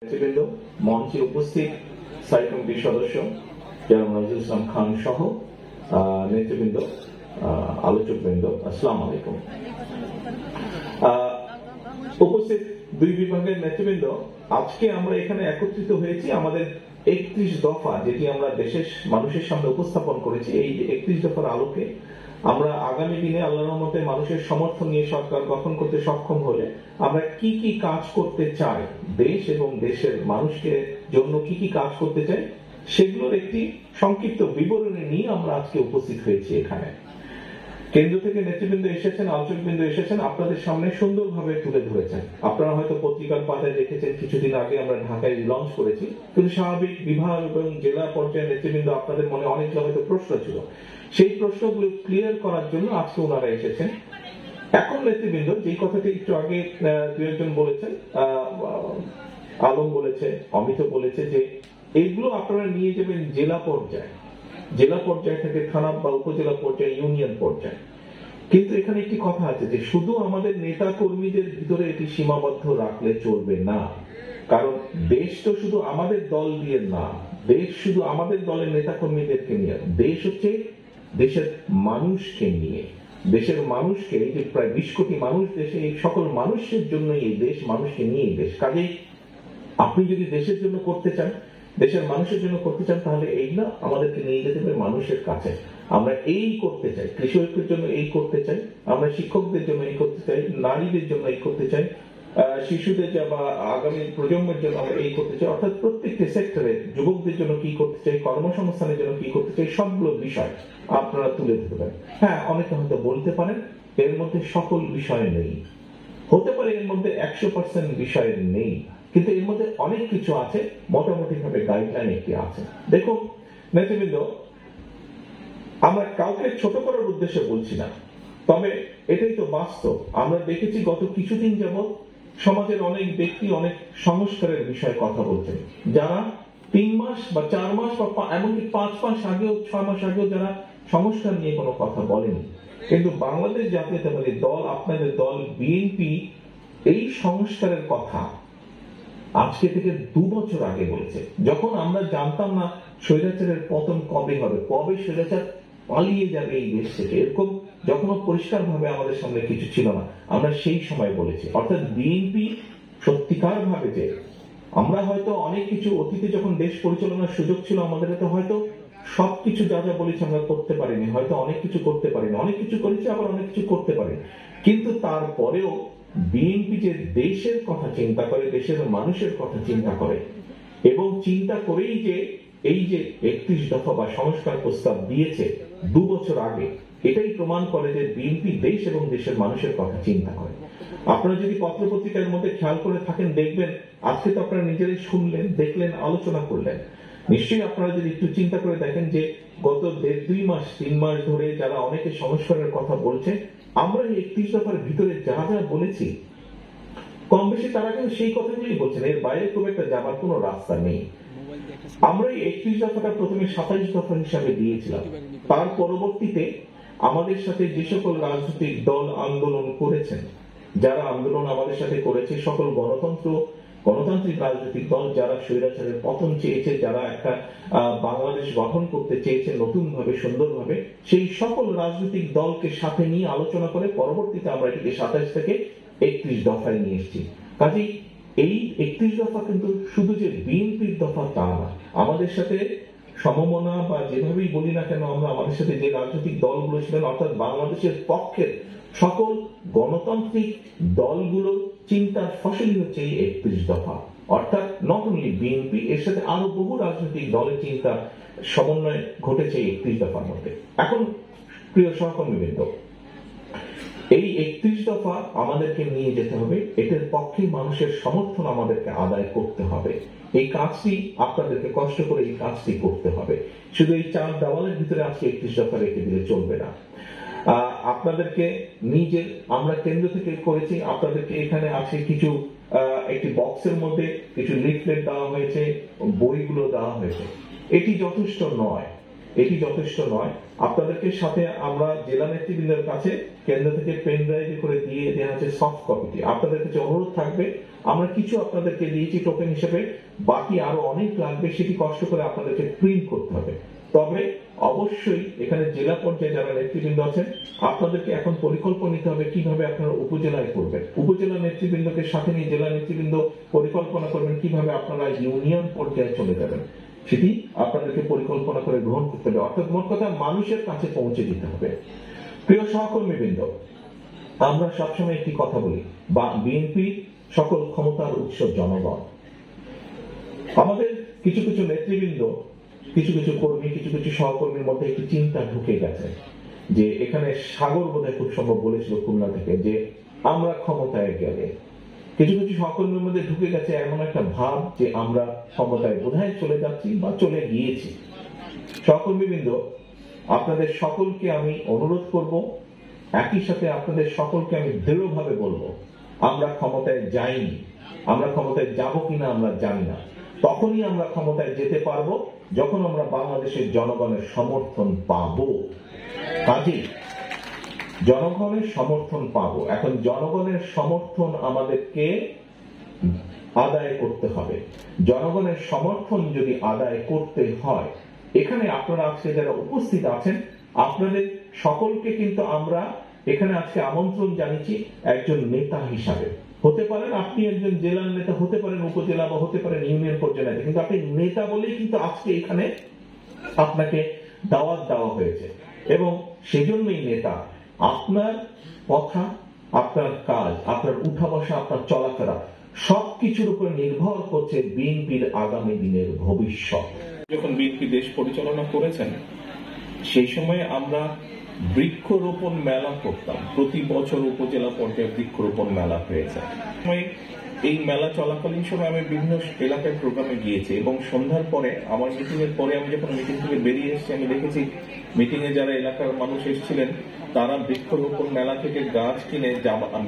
নেতৃবৃন্দ, মঞ্চে উপস্থিত স্থায়ী কমিটির সদস্য জনাব নজরুল ইসলাম খান সহ নেতৃবৃন্দ, আলোচকবৃন্দ, আসসালামু আলাইকুম। উপস্থিত দুই বিভাগের নেতৃবৃন্দ, আজকে আমরা এখানে একত্রিত হয়েছি আমাদের 31 দফা, যেটি আমরা দেশের মানুষের সামনে উপস্থাপন করেছি। এই 31 দফার আলোকে আমরা আগামী দিনে আল্লাহর রহমতে মানুষের সমর্থন নিয়ে সরকার গঠন করতে সক্ষম হলে আমরা কি কি কাজ করতে চাই, দেশ এবং দেশের মানুষকে জন্য কি কি কাজ করতে চাই, সেগুলোর একটি সংক্ষিপ্ত বিবরণী নিয়ে আমরা আজকে উপস্থিত হয়েছি এখানে। কেন্দ্র থেকে নেতৃবৃন্দ এসেছেন, আলোচকবৃন্দ এসেছেন, আপনাদের সামনে সুন্দরভাবে তুলে ধরেছেন। আপনারা হয়তো পত্রিকার পাতায় দেখেছেন, কিছুদিন আগে আমরা ঢাকায় লঞ্চ করেছি। কিন্তু স্বাভাবিক বিভাগ এবং জেলা পর্যায়ের নেতৃবৃন্দ, আপনাদের মনে অনেকগুলো হয়তো প্রশ্ন ছিল, সেই প্রশ্নগুলো ক্লিয়ার করার জন্য আজকে ওনারা এসেছেন। এখন নেতৃবৃন্দ, যে কথাটি একটু আগে দু একজন বলেছেন, আলম বলেছে, অমিত বলেছে, যে এইগুলো আপনারা নিয়ে যাবেন জেলা পর্যায়ে, জেলা পর্যায় থেকে থানা বা উপজেলা পর্যায়ে, ইউনিয়ন পর্যায়ে। কিন্তু এখানে একটি কথা আছে যে শুধু আমাদের নেতা কর্মীদের ভিতরে এটি সীমাবদ্ধ রাখলে চলবে না। কারণ দেশ তো শুধু আমাদের দল দিয়ে না, দেশ শুধু আমাদের দলের নেতা কর্মীদেরকে নিয়ে, দেশ হচ্ছে দেশের মানুষকে নিয়ে, দেশের মানুষকে, এই যে প্রায় 20 কোটি মানুষ দেশে, এই সকল মানুষের জন্য এই দেশ, মানুষকে নিয়ে এই দেশ। কাজেই আপনি যদি দেশের জন্য করতে চান, দেশের মানুষের জন্য করতে চান, তাহলে এই না, আমাদেরকে নিয়ে যেতে হবে মানুষের কাছে। আমরা এই করতে চাই, কৃষি ঐক্যের জন্য এই করতে চাই, আমরা শিক্ষকদের জন্য এই করতে চাই, নারীদের জন্য এই করতে চাই, শিশুদের বা আগামী প্রজন্মের জন্য আমরা এই করতে চাই। অর্থাৎ প্রত্যেকটি সেক্টরে যুবকদের জন্য কি করতে চাই, কর্মসংস্থানের জন্য কি করতে চাই, সবগুলো বিষয় আপনারা তুলে ধরতে পারেন। হ্যাঁ, অনেকে হয়তো বলতে পারেন এর মধ্যে সকল বিষয় নেই, হতে পারে এর মধ্যে 100% বিষয় নেই, কিন্তু এর মধ্যে অনেক কিছু আছে, মোটামুটি ভাবে গাইডলাইন একটি আছে। দেখুন নেতৃবৃন্দ, আমরা কাউকে ছোট করার উদ্দেশ্যে বলছি না, তবে এটাই তো বাস্তব। আমরা দেখেছি গত কিছুদিন যাবৎ সমাজের অনেক ব্যক্তি অনেক সংস্কারের বিষয়ে কথা বলছেন, যারা 3 মাস বা 4 মাস বা এমনকি 5 মাস আগেও, 6 মাস আগেও যারা সংস্কার নিয়ে কোনো কথা বলেনি। কিন্তু বাংলাদেশ জাতীয়তাবাদী দল, আপনাদের দল বিএনপি, এই সংস্কারের কথা আজকে থেকে 2 বছর আগে বলেছে। যখন আমরা জানতাম না স্বৈরাচারের পতন কবে হবে, কবে স্বৈরাচার পালিয়ে যাবে এই দেশ থেকে, এরকম যখন পরিষ্কার ভাবে আমাদের সামনে কিছু ছিল না, আমরা সেই সময় বলেছি। অর্থাৎ বিএনপি সত্যিকার ভাবে, যে আমরা হয়তো অনেক কিছু অতীতে যখন দেশ পরিচালনার সুযোগ ছিল আমাদের, তো হয়তো সবকিছু যা যা বলেছি আমরা করতে পারিনি, হয়তো অনেক কিছু করতে পারিনি, অনেক কিছু করেছি, আবার অনেক কিছু করতে পারিনি। কিন্তু তারপরেও বিএনপি যে দেশের কথা চিন্তা করে, দেশের মানুষের কথা চিন্তা করে, এবং চিন্তা করেই যে এই যে 31 দফা বা সংস্কার প্রস্তাব দিয়েছে 2 বছর আগে, এটাই প্রমাণ করে যে বিএনপি দেশ এবং দেশের মানুষের কথা চিন্তা করে। আপনারা যদি পত্রপত্রিকার মধ্যে খেয়াল করে থাকেন, দেখবেন আজকে তো আপনারা নিজেরাই শুনলেন, দেখলেন, আলোচনা করলেন। নিশ্চয়ই আপনারা যদি একটু চিন্তা করে দেখেন যে গত 1.5-2 মাস 3 মাস ধরে যারা অনেকে সংস্কারের কথা বলছে, আমরা এই 31 দফার ভিতরে যা যা বলেছি, কম বেশি তারা কিন্তু সেই কথাগুলোই বলছেন, এর বাইরে খুব একটা যাবার কোনো রাস্তা নেই। আমরা এই 31 দফাটা প্রথমে 27 দফা হিসাবে দিয়েছিলাম। তার পরবর্তীতে আমাদের সাথে যে সকল রাজনৈতিক দল আন্দোলন করেছেন, যারা আন্দোলন আমাদের সাথে করেছে, সকল গণতান্ত্রিক রাজনৈতিক দল যারা স্বৈরাচারের পতন চেয়েছে, যারা একটা বাংলাদেশ গঠন করতে চেয়েছে নতুন ভাবে, সুন্দরভাবে, সেই সকল রাজনৈতিক দলকে সাথে নিয়ে আলোচনা করে পরবর্তীতে আমরা এটিকে 27 থেকে 31 দফায় নিয়ে এসেছি। কাজেই এই 31 দফা কিন্তু শুধু যে বিএনপির দফা তা না, আমাদের সাথে সমমনা বা যেভাবেই বলি না কেন আমরা, আমাদের সাথে যে রাজনৈতিক দলগুলো ছিলেন, অর্থাৎ বাংলাদেশের পক্ষের সকল গণতান্ত্রিক দলগুলোর চিন্তার ফসলই হচ্ছে এই 31 দফা। অর্থাৎ নট অনলি বিএনপি, এর সাথে আরো বহু রাজনৈতিক দলের চিন্তা সমন্বয় ঘটেছে এই 31 দফার মধ্যে। এখন প্রিয় সহকর্মীবৃন্দ, এই 31 দফা আমাদেরকে নিয়ে যেতে হবে, এটার পক্ষে মানুষের সমর্থন আমাদেরকে আদায় করতে হবে। এই কাজটি আপনাদেরকে কষ্ট করে এই কাজটি করতে হবে। শুধু এই 4 দেওয়ালের ভিতরে আজকে 31 দফা রেখে দিলে চলবে না। আপনাদেরকে নিজে আমরা কেন্দ্র থেকে করেছি, আপনাদেরকে এখানে আছে কিছু একটি বক্সের মধ্যে কিছু লিফলেট দেওয়া হয়েছে, বইগুলো দেওয়া হয়েছে। এটি যথেষ্ট নয়, এটি যথেষ্ট নয়। আপনাদেরকে সাথে আমরা জেলা নেতৃবৃন্দের কাছে কেন্দ্র থেকে পেন ড্রাইভে করে দিয়ে দেওয়া হচ্ছে সফট কপিটি। আপনাদের কাছে অনুরোধ থাকবে আমরা কিছু আপনাদেরকে দিয়েছি টোকেন হিসেবে, বাকি আরো অনেক লাগবে, সেটি কষ্ট করে আপনাদেরকে প্রিন্ট করতে হবে। তবে অবশ্যই এখানে জেলা পর্যায়ে যারা নেতৃবৃন্দ আছেন, আপনাদেরকে এখন পরিকল্পনা নিতে হবে কিভাবে আপনারা উপজেলায় করবেন। উপজেলা নেতৃবৃন্দকে সাথে নিয়ে জেলা নেতৃবৃন্দ পরিকল্পনা করবেন কিভাবে আপনারা ইউনিয়ন পর্যায়ে চলে যাবেন, সেটি আপনাদেরকে পরিকল্পনা করে গ্রহণ করতে হবে। অর্থাৎ মোট কথা মানুষের কাছে পৌঁছে দিতে হবে। প্রিয় সহকর্মীবৃন্দ, আমরা সবসময় একটি কথা বলি, বা বিএনপি সকল ক্ষমতার উৎস জনগণ। আমাদের কিছু কিছু নেতৃবৃন্দ, কিছু কিছু কর্মী, কিছু কিছু সহকর্মীর মধ্যে একটি চিন্তা ঢুকে গেছে যে এখানে সাগর বোধহয় খুব সম্ভব বলেছিল খুলনা থেকে যে আমরা ক্ষমতায় গেলে, কিছু কিছু সহকর্মীর মধ্যে ঢুকে গেছে এমন একটা ভাব যে আমরা ক্ষমতায় বোধহয় চলে যাচ্ছি বা চলে গিয়েছি। সহকর্মীবৃন্দ, আপনাদের সকলকে আমি অনুরোধ করব, একই সাথে আপনাদের সকলকে আমি দৃঢ়ভাবে বলবো, আমরা ক্ষমতায় যাইনি। আমরা ক্ষমতায় যাব কিনা আমরা জানি না। তখনই আমরা ক্ষমতায় যেতে পারবো যখন আমরা বাংলাদেশের জনগণের সমর্থন পাবো। কাজে জনগণের সমর্থন পাবো। এখন জনগণের সমর্থন আমাদেরকে আদায় করতে হবে। জনগণের সমর্থন যদি আদায় করতে হয়, এখানে আপনারা আজকে যারা উপস্থিত আছেন, আপনাদের সকলকে কিন্তু আমরা এখানে আজকে আমন্ত্রণ জানিয়েছি একজন নেতা হিসাবে। হতে পারেন আপনি একজন জেলার নেতা, হতে পারেন উপজেলা, বা হতে পারেন ইউনিয়ন পর্যায়ে নেতা, কিন্তু আপনি নেতা বলেই কিন্তু আজকে এখানে আপনাকে দাওয়াত দেওয়া হয়েছে। এবং সেজন্যই নেতা, আপনার কথা, আপনার কাজ, আপনার উঠা বসা, আপনার চলাফেরা সবকিছুর উপর নির্ভর করছে বিএনপির আগামী দিনের ভবিষ্যৎ। যখন বিএনপি দেশ পরিচালনা করেছেন, সেই সময় আমরা বৃক্ষরোপণ মেলা করতাম। প্রতি বছর উপজেলা পর্যায়ে বৃক্ষরোপণ মেলা হয়েছে। এই মেলা চলাকালীন সময় আমি বিভিন্ন এলাকায় প্রোগ্রামে গিয়েছি, এবং সন্ধ্যার পরে আমার মিটিং এর পরে আমি যখন মিটিং থেকে বেরিয়ে এসেছি, আমি দেখেছি মিটিং এ যারা এলাকার মানুষ এসেছিলেন তারা বৃক্ষরোপণ মেলা থেকে গাছ কিনে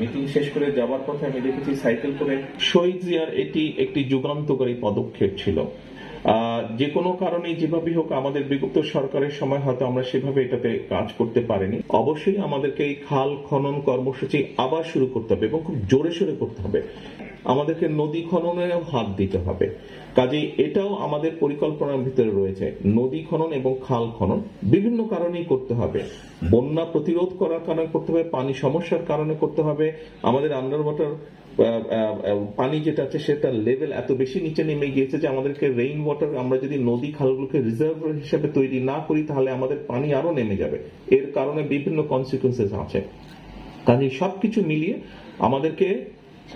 মিটিং শেষ করে যাবার পথে আমি দেখেছি সাইকেল করে শহীদ জিয়ার। এটি একটি যুগান্তকারী পদক্ষেপ ছিল। যে কোনো কারণে যেভাবে হোক আমাদের বিগত সরকারের সময় হয়তো আমরা সেভাবে এটাতে কাজ করতে পারিনি। অবশ্যই আমাদেরকে এই খাল খনন কর্মসূচি আবার শুরু করতে হবে এবং খুব জোরে সোরে করতে হবে। আমাদেরকে নদী খননেও হাত দিতে হবে। কাজে এটাও আমাদের পরিকল্পনার ভিতরে রয়েছে। নদী খনন এবং খাল খনন বিভিন্ন কারণেই করতে হবে। বন্যা প্রতিরোধ করার কারণে করতে হবে, পানি সমস্যার কারণে করতে হবে। আমাদের আন্ডার ওয়াটার পানি যেটা আছে সেটার লেভেল এত বেশি নিচে নেমে গিয়েছে যে আমাদেরকে রেইন ওয়াটার, আমরা যদি নদী খালগুলোকে রিজার্ভার হিসেবে তৈরি না করি তাহলে আমাদের পানি আরো নেমে যাবে। এর কারণে বিভিন্ন কনসিকুয়েন্সেস আছে। কাজে সবকিছু মিলিয়ে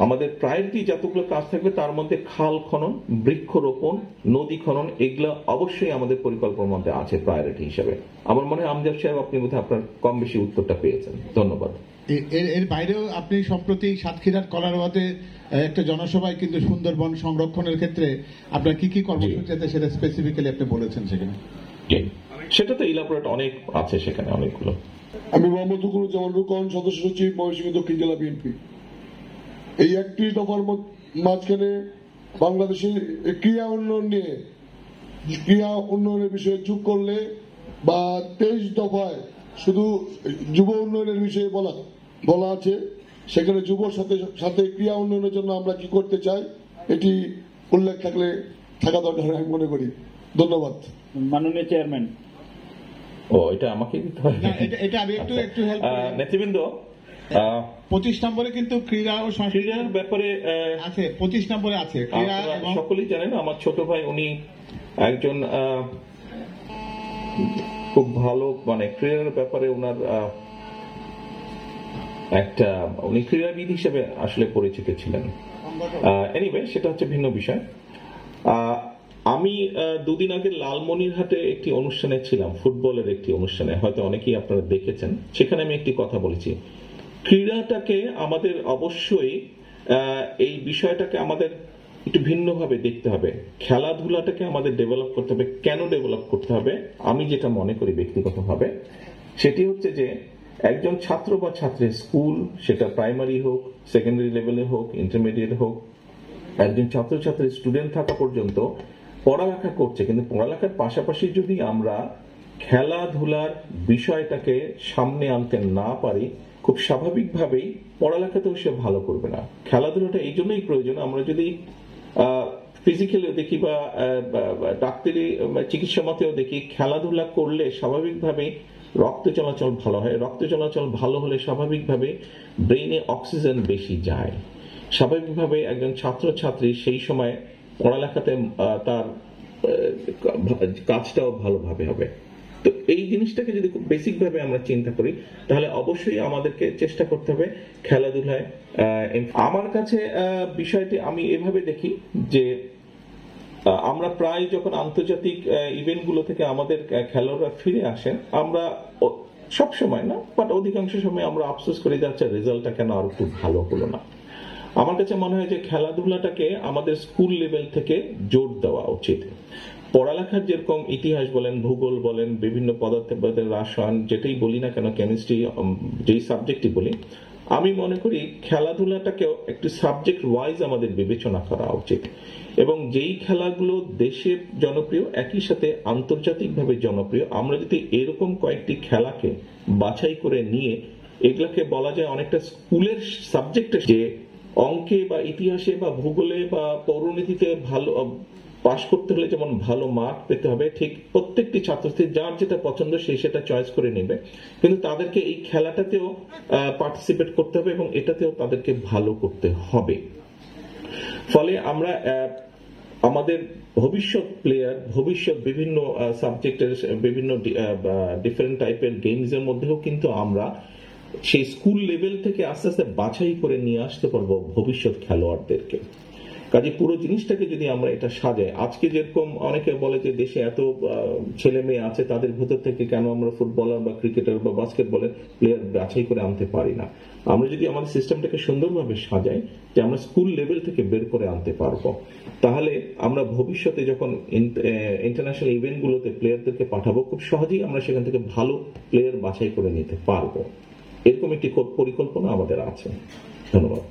আমাদের প্রায়োরিটি যতগুলো কাজ থাকবে তার মধ্যে খাল খনন, বৃক্ষরোপণ, নদী খনন, এগুলো অবশ্যই আমাদের পরিকল্পনার মধ্যে আছে প্রায়োরিটি হিসেবে। আমার মনে হয় আমজাদ সাহেব আপনি বোধহয় আপনার কম বেশি উত্তরটা পেয়েছেন। ধন্যবাদ। এর বাইরেও আপনি সম্প্রতি সাতক্ষীরার কলারোয়াতে একটা জনসভায় কিন্তু সুন্দরবন সংরক্ষণের ক্ষেত্রে আপনার কি কি কর্মসূচি আছে সেটা স্পেসিফিক্যালি আপনি বলেছেন সেখানে। সেটা তো ইলাবোরেট অনেক আছে সেখানে, অনেকগুলো। আমি মোহাম্মদ রুকুনুজ্জামান রুকন, সদস্য সচিব ময়মনসিংহ দক্ষিণ জেলা বিএনপি। এই 31 দফার মাঝখানে বাংলাদেশের ক্রিয়া উন্নয়ন নিয়ে, ক্রিয়া উন্নয়নের বিষয়ে যোগ করলে, বা 23 দফায় শুধু যুব উন্নয়নের বিষয়ে বলা আছে, সেখানে যুবর সাথে ক্রিয়া উন্নয়নের জন্য আমরা কি করতে চাই এটি উল্লেখ থাকা দরকার আমি মনে করি। ধন্যবাদ। মাননীয় চেয়ারম্যান। এটা আমাকে দিতে হবে। এটা আমি একটু হেল্প করি। নেতৃবৃন্দ, 25 নম্বরে কিন্তু ক্রীড়া ও ক্রীড়ার ব্যাপারে আছে, 25 নম্বরে আছে ক্রীড়া। সকলেই জানেন আমার ছোট ভাই উনি একজন খুব ভালো, মানে ক্রীড়ার ব্যাপারে ওনার উনি ক্রীড়াবিদ হিসেবে আসলে পরিচিত ছিলেন। এনিওয়ে, সেটা হচ্ছে ভিন্ন বিষয়। আমি দুদিন আগে লালমনিরহাটে একটি অনুষ্ঠানে ছিলাম, ফুটবলের একটি অনুষ্ঠানে, হয়তো অনেকেই আপনারা দেখেছেন। সেখানে আমি একটি কথা বলেছি, ক্রীড়াটাকে আমাদের অবশ্যই এই বিষয়টাকে আমাদের একটু ভিন্নভাবে দেখতে হবে। খেলাধুলাটাকে আমাদের ডেভেলপ করতে হবে। কেন ডেভেলপ করতে হবে? আমি যেটা মনে করি ব্যক্তিগতভাবে, সেটি হচ্ছে যে একজন ছাত্র বা ছাত্রীর স্কুল, সেটা প্রাইমারি হোক, সেকেন্ডারি লেভেলে হোক, ইন্টারমিডিয়েট হোক, একজন ছাত্রছাত্রী স্টুডেন্ট থাকা পর্যন্ত পড়ালেখা করছে, কিন্তু পড়ালেখার পাশাপাশি যদি আমরা খেলাধুলার বিষয়টাকে সামনে আনতে না পারি, খুব স্বাভাবিকভাবেই পড়ালেখাতেও সে ভালো করবে না। খেলাধুলাটা এই জন্যই প্রয়োজন, আমরা যদি ফিজিক্যালি দেখি বা ডাক্তারি চিকিৎসা মতেও দেখি, খেলাধুলা করলে স্বাভাবিকভাবে রক্ত চলাচল ভালো হয়, রক্ত চলাচল ভালো হলে স্বাভাবিকভাবে ব্রেইনে অক্সিজেন বেশি যায়, স্বাভাবিকভাবে একজন ছাত্রছাত্রী সেই সময় পড়ালেখাতে তার কাজটাও ভালোভাবে হবে। তো এই জিনিসটাকে যদি খুব বেসিক ভাবে আমরা চিন্তা করি, তাহলে অবশ্যই আমাদেরকে চেষ্টা করতে হবে খেলাধুলায়। আমার কাছে বিষয়টি আমি এভাবে দেখি যে আমরা প্রায় যখন আন্তর্জাতিক ইভেন্টগুলো থেকে আমাদের খেলোয়াড়রা ফিরে আসেন, আমরা সব সময় না বাট অধিকাংশ সময় আমরা আফসোস করে যাচ্ছে রেজাল্টটা কেন আর একটু ভালো হলো না। আমার কাছে মনে হয় যে খেলাধুলাটাকে আমাদের স্কুল লেভেল থেকে জোর দেওয়া উচিত। পড়ালেখার যেরকম ইতিহাস বলেন, ভূগোল বলেন, বিভিন্ন পদার্থের রসায়ন যেটাই বলি না কেন, কেমিস্ট্রি, যেই সাবজেক্টই বলি, আমি মনে করি খেলাধুলাটাকেও একটু সাবজেক্ট ওয়াইজ আমাদের বিবেচনা করা উচিত। এবং যেই খেলাগুলো দেশে জনপ্রিয় একই সাথে আন্তর্জাতিকভাবে জনপ্রিয়, আমরা যদি এরকম কয়েকটি খেলাকে বাছাই করে নিয়ে এগুলাকে বলা যায় অনেকটা স্কুলের সাবজেক্টে, যে অঙ্কে বা ইতিহাসে বা ভূগোলে বা পৌরনীতিতে ভালো পাশ করতে হলে যেমন ভালো মার্ক পেতে হবে, ঠিক প্রত্যেকটি ছাত্রছাত্রী যার যেটা পছন্দ সে সেটা চয়েস করে নেবে, কিন্তু তাদেরকে এই খেলাটাতেও পার্টিসিপেট করতে হবে এবং এটাতেও তাদেরকে ভালো করতে হবে। ফলে আমরা আমাদের ভবিষ্যৎ প্লেয়ার, ভবিষ্যৎ বিভিন্ন সাবজেক্টের বিভিন্ন ডিফারেন্ট টাইপের গেমস এর মধ্যেও কিন্তু আমরা সেই স্কুল লেভেল থেকে আস্তে আস্তে বাছাই করে নিয়ে আসতে পারবো ভবিষ্যৎ খেলোয়াড়দেরকে। কাজে পুরো জিনিসটাকে যদি আমরা এটা সাজাই, আজকে যেরকম অনেকে বলে যে দেশে এত ছেলে মেয়ে আছে, তাদের ভেতর থেকে কেন আমরা ফুটবলার বা ক্রিকেটার বা বাস্কেটবলের প্লেয়ার বাছাই করে আনতে পারি না? আমরা যদি আমাদের সিস্টেমটাকে সুন্দরভাবে সাজাই যে আমরা স্কুল লেভেল থেকে বের করে আনতে পারবো, তাহলে আমরা ভবিষ্যতে যখন ইন্টারন্যাশনাল ইভেন্টগুলোতে প্লেয়ারদেরকে পাঠাবো, খুব সহজেই আমরা সেখান থেকে ভালো প্লেয়ার বাছাই করে নিতে পারবো। এরকম একটি পরিকল্পনা আমাদের আছে। ধন্যবাদ।